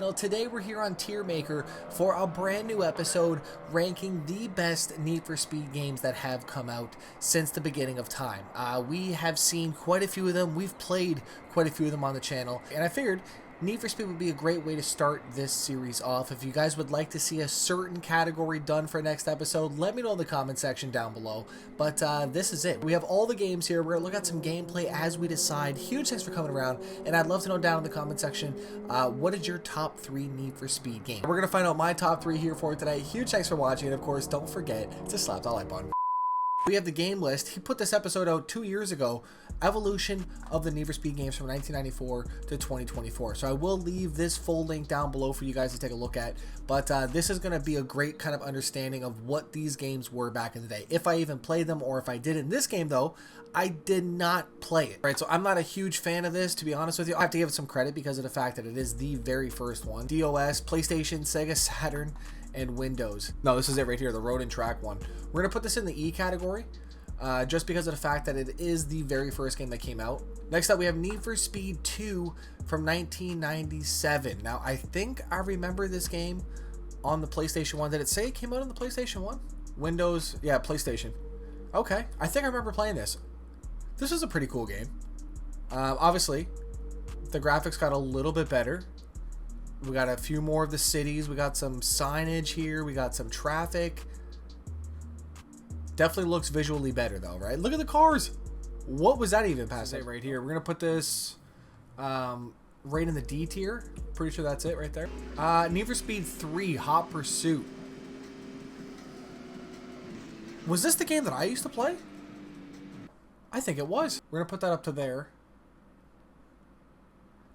channel. Today we're here on Tier Maker for a brand new episode ranking the best Need for Speed games that have come out since the beginning of time. We have seen quite a few of them. We've played quite a few of them on the channel, and I figured Need for Speed would be a great way to start this series off. If you guys would like to see a certain category done for next episode, let me know in the comment section down below. But this is it. We have all the games here. We're going to look at some gameplay as we decide. Huge thanks for coming around, and I'd love to know down in the comment section, what is your top 3 Need for Speed game? We're going to find out my top 3 here for today. Huge thanks for watching, and of course, don't forget to slap the like button. We have the game list. He put this episode out 2 years ago. Evolution of the Need for Speed games from 1994 to 2024. So I will leave this full link down below for you guys to take a look at. But this is going to be a great kind of understanding of what these games were back in the day. If I even played them, or if I did. In this game, though, I did not play it. Right, so I'm not a huge fan of this, to be honest with you. I have to give it some credit because of the fact that it is the very first one. DOS, PlayStation, Sega Saturn, and Windows. No, this is it right here, the Road and Track one. We're going to put this in the E category. Just because of the fact that it is the very first game that came out. Next up, we have Need for Speed 2 from 1997. Now, I think I remember this game on the PlayStation 1. Did it say it came out on the PlayStation 1? Windows, yeah, PlayStation. Okay, I think I remember playing this. This is a pretty cool game. Obviously, the graphics got a little bit better. We got a few more of the cities. We got some signage here. We got some traffic. Definitely looks visually better though, right? Look at the cars. What was that even past it right here? We're gonna put this right in the D tier. Pretty sure that's it right there. Need for Speed 3 Hot Pursuit. Was this the game that I used to play? I think it was. We're gonna put that up to there.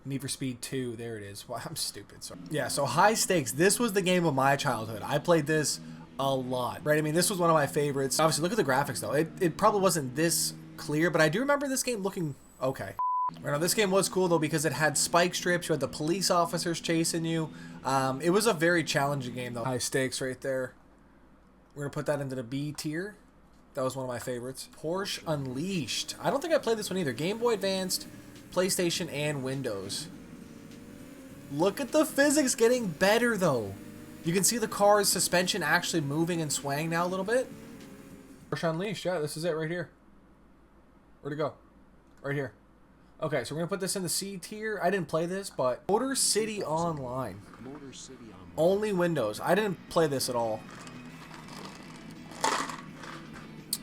Need for Speed 2, there it is. Well, I'm stupid, sorry. Yeah, so High Stakes. This was the game of my childhood. I played this a lot, right? I mean, this was one of my favorites. Obviously, look at the graphics though. It probably wasn't this clear, but I do remember this game looking okay. Right, now, this game was cool though because it had spike strips. You had the police officers chasing you. It was a very challenging game though. High Stakes right there. We're gonna put that into the B tier. That was one of my favorites. Porsche Unleashed. I don't think I played this one either. Game Boy Advanced, PlayStation, and Windows. Look at the physics getting better though. You can see the car's suspension actually moving and swaying now a little bit. Porsche Unleashed, yeah, this is it right here. Where'd it go? Right here. Okay, so we're going to put this in the C tier. I didn't play this, but Motor City Online. Only Windows. I didn't play this at all.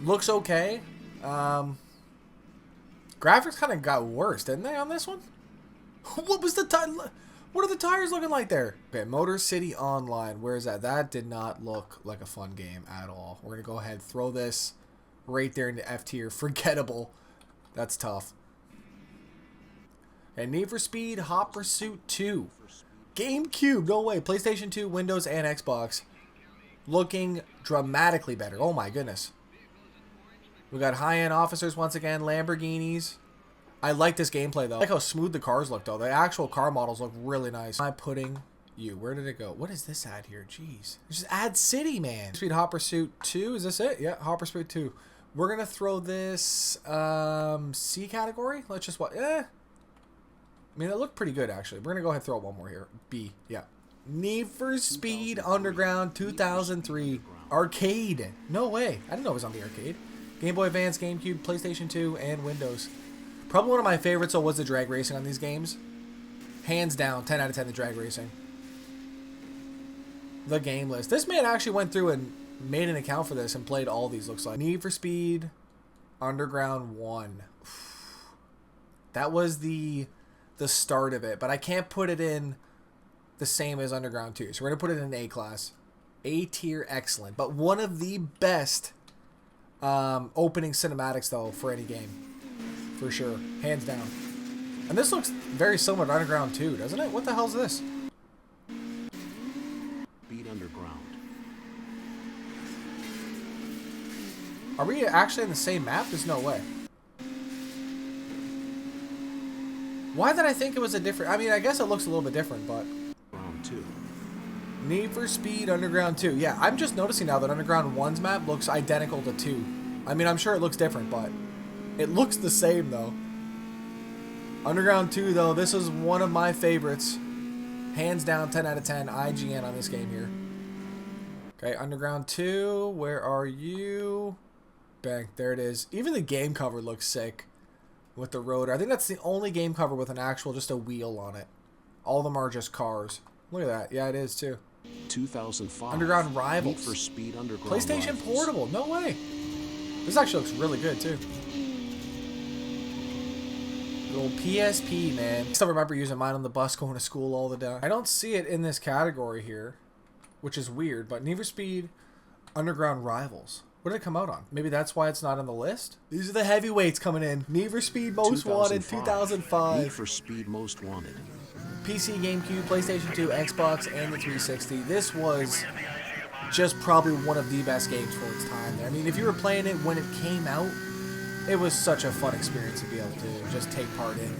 Looks okay. Graphics kind of got worse, didn't they, on this one? What was the title? What are the tires looking like there? Okay, Motor City Online. Where is that? That did not look like a fun game at all. We're going to go ahead and throw this right there into F tier. Forgettable. That's tough. And Need for Speed Hot Pursuit 2. GameCube. No way. PlayStation 2, Windows, and Xbox. Looking dramatically better. Oh my goodness. We got high-end officers once again. Lamborghinis. I like this gameplay though. I like how smooth the cars look though. The actual car models look really nice. I'm putting you. Where did it go? What is this ad here? Jeez. Just add city, man. Speed Hot Pursuit 2. Is this it? Yeah, Hot Pursuit 2. We're gonna throw this C category. Let's just what? I mean, it looked pretty good actually. We're gonna go ahead and throw one more here. B. Yeah. Need for Speed Underground 2003 Arcade. No way. I didn't know it was on the arcade. Game Boy Advance, GameCube, PlayStation 2, and Windows. Probably one of my favorites was the drag racing on these games. Hands down, 10 out of 10 the drag racing. The game list. This man actually went through and made an account for this and played all these, looks like. Need for Speed Underground 1. That was the start of it, but I can't put it in the same as Underground 2. So we're going to put it in A class. A tier, excellent. But one of the best opening cinematics, though, for any game. For sure. Hands down. And this looks very similar to Underground 2, doesn't it? What the hell is this? Beat Underground. Are we actually in the same map? There's no way. Why did I think it was a different... I mean, I guess it looks a little bit different, but... Round 2. Need for Speed Underground 2. Yeah, I'm just noticing now that Underground 1's map looks identical to 2. I mean, I'm sure it looks different, but... It looks the same, though. Underground 2, though, this is one of my favorites. Hands down, 10 out of 10 IGN on this game here. Okay, Underground 2, where are you? Bang, there it is. Even the game cover looks sick with the rotor. I think that's the only game cover with an actual, just a wheel on it. All of them are just cars. Look at that. Yeah, it is too. 2005. Underground Rivals. Need for Speed Underground PlayStation Rivals. Portable. No way. This actually looks really good too. Good old PSP, man. I still remember using mine on the bus going to school all the time. I don't see it in this category here, which is weird, but Need for Speed Underground Rivals. What did it come out on? Maybe that's why it's not on the list? These are the heavyweights coming in. Need for Speed Most Wanted 2005. Need for Speed Most Wanted. PC, GameCube, PlayStation 2, Xbox, and the 360. This was just probably one of the best games for its time. I mean, if you were playing it when it came out, it was such a fun experience to be able to just take part in.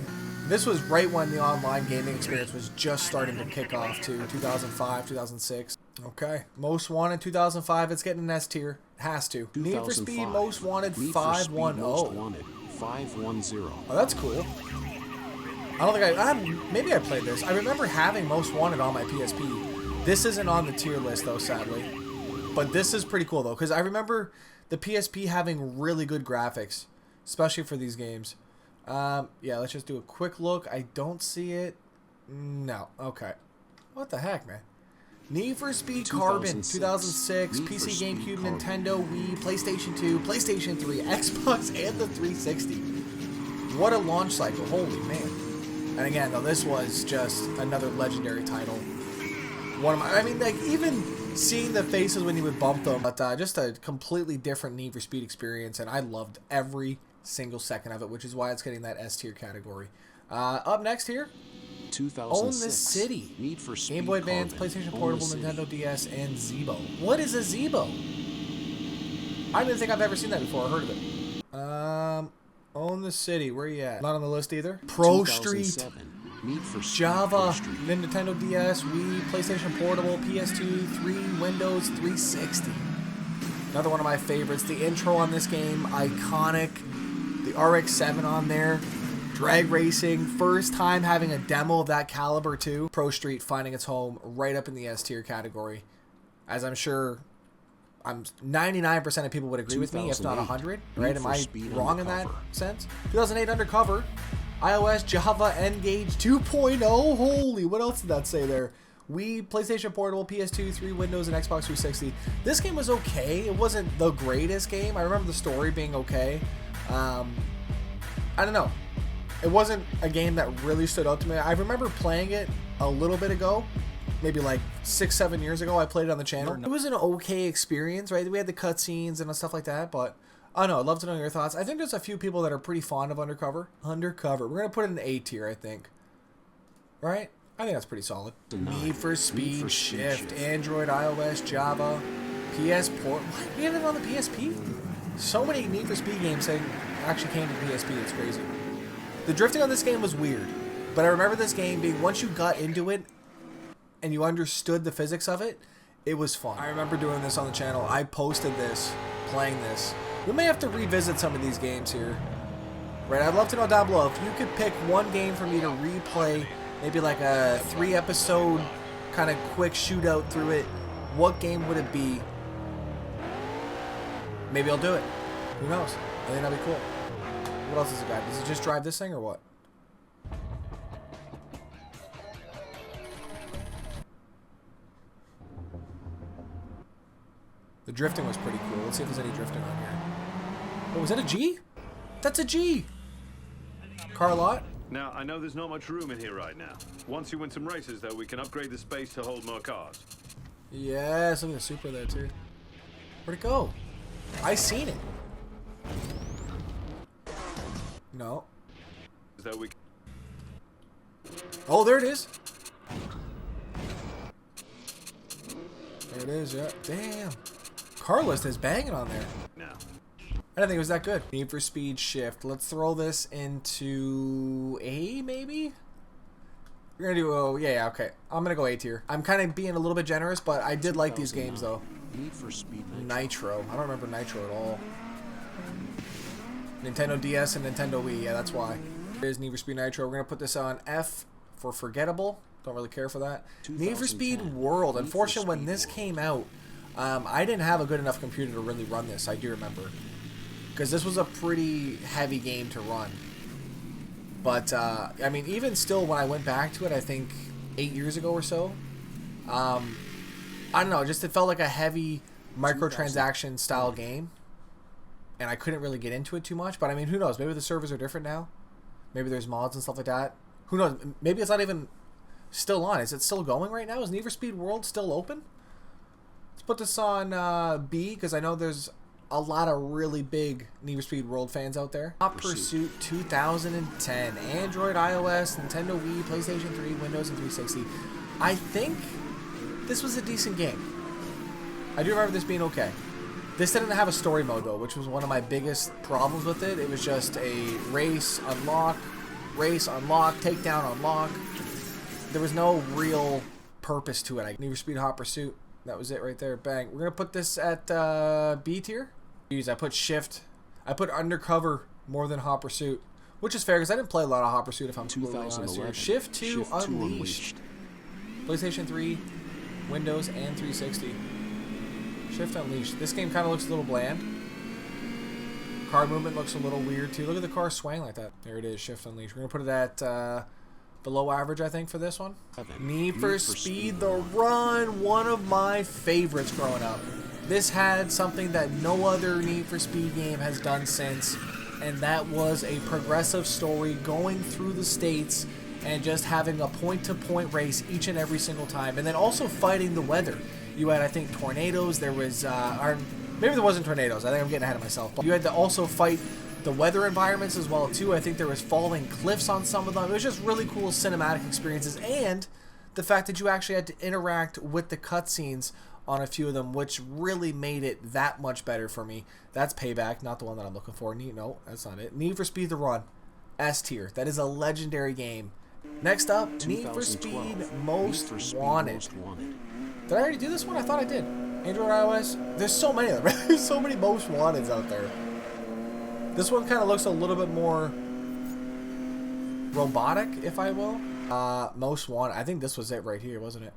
This was right when the online gaming experience was just starting to kick off too, 2005, 2006. Okay, Most Wanted 2005, it's getting an S tier. It has to. Need for Speed Most Wanted 510. Oh, that's cool. I don't think maybe I played this. I remember having Most Wanted on my PSP. This isn't on the tier list though, sadly. But this is pretty cool though, because I remember the PSP having really good graphics, especially for these games. Yeah, let's just do a quick look. I don't see it. No. Okay. What the heck, man? Need for Speed Carbon 2006, PC, GameCube, Nintendo, Wii, PlayStation 2, PlayStation 3, Xbox, and the 360. What a launch cycle. Holy man. And again, though, this was just another legendary title. One of my, I mean, like, even seeing the faces when you would bump them, but just a completely different Need for Speed experience, and I loved every single second of it, which is why it's getting that S tier category. Up next here, 2006. Own This City. Need for Speed Game Boy Advance, Carbon. PlayStation Own Portable, the Nintendo City. DS, and Zeebo. What is a Zeebo? I don't even think I've ever seen that before or heard of it. Own the City. Where you at? Not on the list either. ProStreet. 2007. Need for Speed Java, ProStreet. Nintendo DS, Wii, PlayStation Portable, PS2, 3, Windows 360. Another one of my favorites. The intro on this game, iconic. The RX-7 on there. Drag racing. First time having a demo of that caliber too. ProStreet finding its home right up in the S tier category. As I'm sure 99% of people would agree with me, if not 100. Right? Am I wrong in that sense? 2008 Undercover. iOS, Java, N-Gage 2.0. Holy, what else did that say there? Wii, PlayStation Portable, PS2, 3, Windows, and Xbox 360. This game was okay. It wasn't the greatest game. I remember the story being okay. I don't know. It wasn't a game that really stood out to me. I remember playing it a little bit ago. Maybe like 6-7 years ago. I played it on the channel. It was an okay experience, right? We had the cutscenes and stuff like that, but I don't know. I'd love to know your thoughts. I think there's a few people that are pretty fond of Undercover. Undercover. We're going to put it in A tier, I think. Right? I think that's pretty solid. Need for Speed Shift. Android, iOS, Java, PS Port. What? We have it on the PSP? So many Need for Speed games that actually came to PSP. It's crazy. The drifting on this game was weird. But I remember this game being, once you got into it and you understood the physics of it, it was fun. I remember doing this on the channel. I posted this, playing this. We may have to revisit some of these games here. Right, I'd love to know down below if you could pick one game for me to replay, maybe like a 3-episode kind of quick shootout through it. What game would it be? Maybe I'll do it. Who knows? I think that'd be cool. What else is it got? Does it just drive this thing or what? The drifting was pretty cool. Let's see if there's any drifting on here. Oh, was that a G? That's a G! Car lot? Now, I know there's not much room in here right now. Once you win some races, though, we can upgrade the space to hold more cars. Yes, look at the Supra there, too. Where'd it go? I seen it. No. Is that we? Oh, there it is. There it is, yeah. Damn. Car list is banging on there. No. I didn't think it was that good. Need for Speed Shift. Let's throw this into A, maybe? We're going to do, oh, yeah, okay. I'm going to go A tier. I'm kind of being a little bit generous, but I did like these games, though. Need for Speed Nitro. I don't remember Nitro at all. Nintendo DS and Nintendo Wii. Yeah, that's why. Here's Need for Speed Nitro. We're going to put this on F for forgettable. Don't really care for that. Need for Speed 2010. World. Need for Unfortunately, when Speed this World. came out, I didn't have a good enough computer to really run this. I do remember. Because this was a pretty heavy game to run. But, I mean, even still, when I went back to it, I think 8 years ago or so, I don't know, just it felt like a heavy microtransaction style game. And I couldn't really get into it too much. But, I mean, who knows? Maybe the servers are different now. Maybe there's mods and stuff like that. Who knows? Maybe it's not even still on. Is it still going right now? Is Need for Speed World still open? Let's put this on B, because I know there's a lot of really big Need for Speed World fans out there. Hot Pursuit 2010. Android, iOS, Nintendo Wii, PlayStation 3, Windows, and 360. I think this was a decent game. I do remember this being okay. This didn't have a story mode, though, which was one of my biggest problems with it. It was just a race, unlock, takedown, unlock. There was no real purpose to it. Need for Speed Hot Pursuit. That was it right there. Bang. We're going to put this at B tier. I put Shift. I put Undercover more than Hot Pursuit, which is fair because I didn't play a lot of Hot Pursuit, if I'm completely honest here. Shift 2 Unleashed. PlayStation 3, Windows, and 360. Shift Unleashed. This game kind of looks a little bland. Car movement looks a little weird too. Look at the car swaying like that. There it is, Shift Unleashed. We're going to put it at below average, I think, for this one. Need for Speed The Run, one of my favorites growing up. This had something that no other Need for Speed game has done since, and that was a progressive story going through the states and just having a point-to-point race each and every single time, and then also fighting the weather. You had, I think, tornadoes. There was, maybe there wasn't tornadoes. I think I'm getting ahead of myself. But you had to also fight the weather environments as well, too. I think there was falling cliffs on some of them. It was just really cool cinematic experiences, and the fact that you actually had to interact with the cutscenes on a few of them, which really made it that much better for me. That's Payback, not the one that I'm looking for. No, that's not it. Need for Speed The Run, S tier. That is a legendary game. Next up, Need for Speed Most Wanted. Did I already do this one? I thought I did. Android, iOS. There's so many of them. There's so many Most Wanteds out there. This one kind of looks a little bit more robotic, if I will. Most Wanted. I think this was it right here, wasn't it?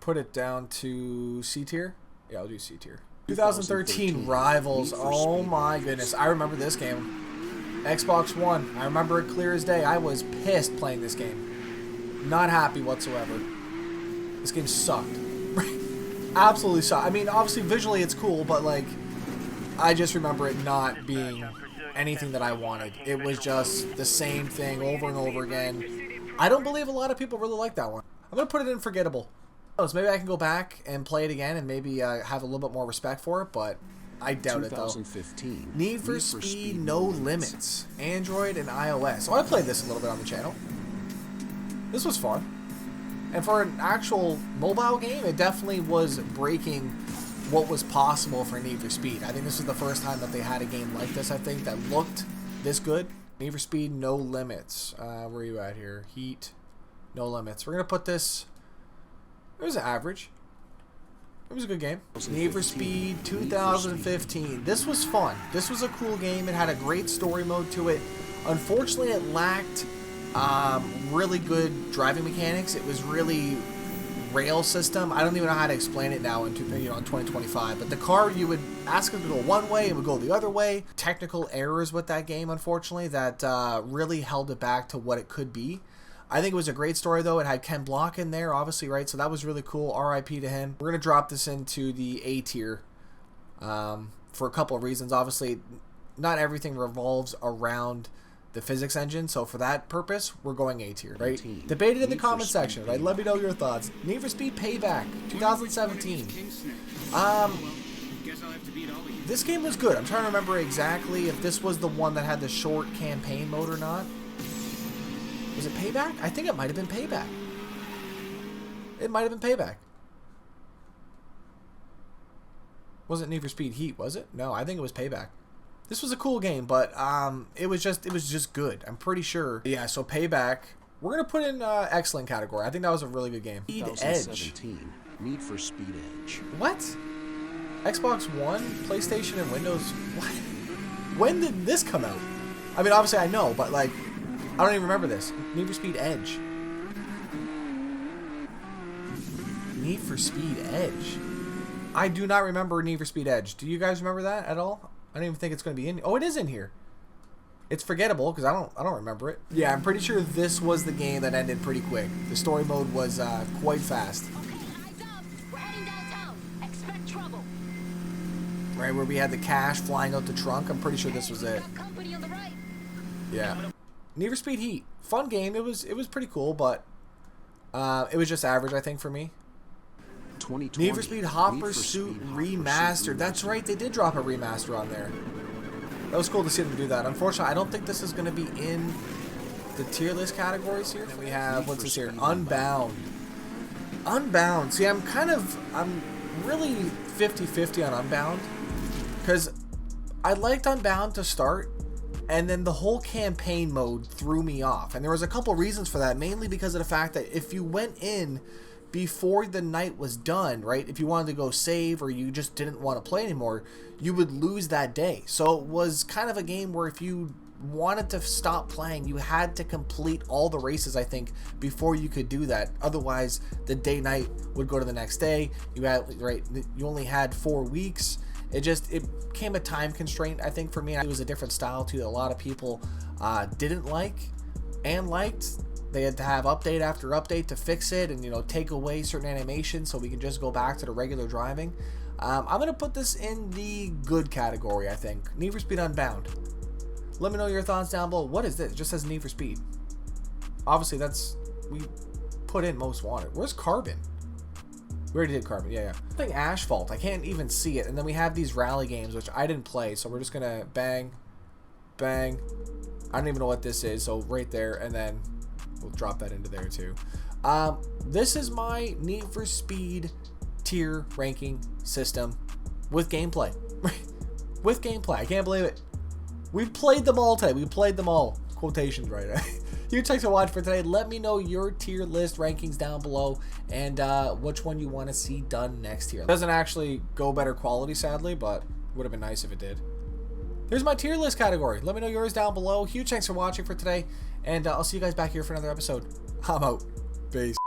Put it down to C tier. Yeah, I'll do C tier. 2013 Rivals. Oh my goodness. I remember this game. Xbox One. I remember it clear as day. I was pissed playing this game. Not happy whatsoever. This game sucked. Absolutely sucked. I mean, obviously, visually it's cool, but, like, I just remember it not being anything that I wanted. It was just the same thing over and over again. I don't believe a lot of people really like that one. I'm going to put it in forgettable. So maybe I can go back and play it again and maybe have a little bit more respect for it, but I doubt it, though. Need for Speed No Limits. Android and iOS. So I played this a little bit on the channel. This was fun. And for an actual mobile game, it definitely was breaking what was possible for Need for Speed. I think this was the first time that they had a game like this, I think, that looked this good. Need for Speed No Limits. Where are you at here? Heat. No Limits. We're going to put this... It was average. It was a good game. Need for Speed 2015. This was fun. This was a cool game. It had a great story mode to it. Unfortunately, it lacked really good driving mechanics. It was really rail system. I don't even know how to explain it now in 2025. But the car, you would ask it to go one way, it would go the other way. Technical errors with that game, unfortunately, that really held it back to what it could be. I think it was a great story, though. It had Ken Block in there, obviously, right? So that was really cool. R.I.P. to him. We're going to drop this into the A tier for a couple of reasons. Obviously, not everything revolves around the physics engine. So for that purpose, we're going A tier, right? Debate it in the comment section, right? Let me know your thoughts. Need for Speed Payback 2017. This game was good. I'm trying to remember exactly if this was the one that had the short campaign mode or not. Was it Payback? I think it might have been Payback. It might have been Payback. Wasn't Need for Speed Heat, was it? No, I think it was Payback. This was a cool game, but it was just good. I'm pretty sure. Yeah, so Payback. We're gonna put in excellent category. I think that was a really good game. Edge. Need for Speed Edge. What? Xbox One, PlayStation, and Windows. What? When did this come out? I mean, obviously I know, but like, I don't even remember this. Need for Speed Edge. for Speed Edge. I do not remember Need for Speed Edge. Do you guys remember that at all? I don't even think it's going to be in. Oh, it is in here. It's forgettable because I don't remember it. Yeah, I'm pretty sure this was the game that ended pretty quick. The story mode was quite fast. Okay, eyes up. We're heading downtown. Expect trouble. Right where we had the cash flying out the trunk. I'm pretty sure this was it. Got company on the right. Yeah. Need for Speed Heat. Fun game. It was pretty cool, but it was just average, I think, for me. 2020. Need for Speed Hot Need for Pursuit Speed Hot Remastered. Pursuit That's right, they did drop a remaster on there. That was cool to see them do that. Unfortunately, I don't think this is going to be in the tier list categories here. And we have, what's this here? Unbound. Unbound. See, I'm really 50-50 on Unbound. Because I liked Unbound to start, and then the whole campaign mode threw me off. And there was a couple reasons for that, mainly because of the fact that if you went in before the night was done, right, if you wanted to go save or you just didn't want to play anymore, you would lose that day. So it was kind of a game where if you wanted to stop playing, you had to complete all the races, I think, before you could do that. Otherwise, the day night would go to the next day. You only had 4 weeks. It became a time constraint, I think, for me. It was a different style too that a lot of people didn't like and liked. They had to have update after update to fix it and, you know, take away certain animations so we can just go back to the regular driving. I'm going to put this in the good category, I think. Need for Speed Unbound. Let me know your thoughts down below. What is this? It just says Need for Speed. Obviously, we put in Most Wanted. Where's Carbon? We already did Carbon. Yeah. Playing Asphalt. I can't even see it. And then we have these rally games, which I didn't play. So we're just going to bang, bang. I don't even know what this is. So right there. And then we'll drop that into there too. This is my Need for Speed tier ranking system with gameplay. With gameplay. I can't believe it. We played them all today. We played them all. Quotations, right? You thanks for watching for today. Let me know your tier list rankings down below and which one you want to see done next year. It doesn't actually go better quality, sadly, but would have been nice if it did. Here's my tier list category. Let me know yours down below. Huge thanks for watching for today, and I'll see you guys back here for another episode. I'm out. Peace.